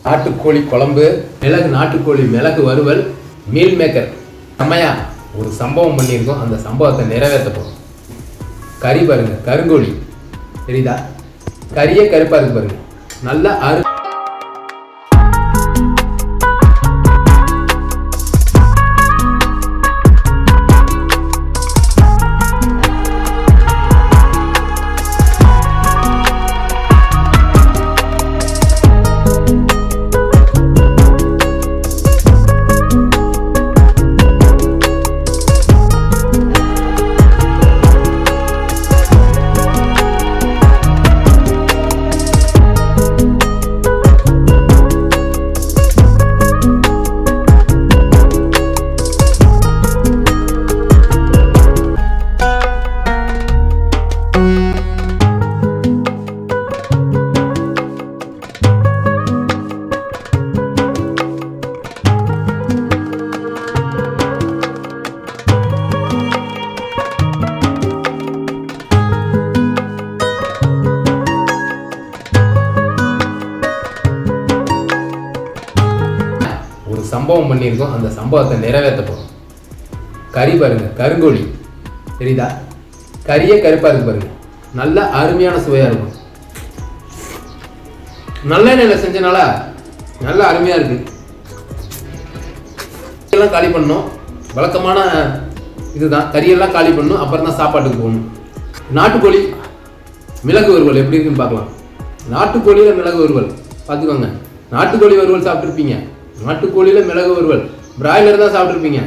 நாட்டுக்கோழி குழம்பு, நாட்டுக்கோழி மிளகு வறுவல், மீல் மேக்கர். அம்மையா ஒரு சம்பவம் பண்ணியிருக்கோம், அந்த சம்பவத்தை நிறைவேற்ற போகிறோம். கறி பாருங்க, கருங்கோழி தெரியுதா? கறியே கருப்பாக இருக்கு பாருங்க, நல்லா சம்பவம் பண்ணியிருக்கோம், அந்த சம்பவத்தை நிறைவேற்ற போகிறோம். கறி பாருங்க, கருங்கோழி தெரியுதா? கறியே கருப்பாக இருக்கு பாருங்க, நல்ல அருமையான சுவையாக இருக்கும். நல்ல எண்ணெயில் செஞ்சனால நல்ல அருமையாக இருக்கு. எல்லாம் காலி பண்ணணும், வழக்கமான இதுதான். கறியெல்லாம் காலி பண்ணணும், அப்புறம் தான் சாப்பாட்டுக்கு போகணும். நாட்டுக்கோழி மிளகு வறுவல் எப்படி இருக்குன்னு பார்க்கலாம். நாட்டுக்கோழியில் மிளகு வறுவல் பார்த்துக்கோங்க. நாட்டுக்கோழி வறுவல் சாப்பிட்ருப்பீங்க, நாட்டுக்கோழியில் மிளகு வறுவல். பிராய்லர் தான் சாப்பிட்ருப்பீங்க.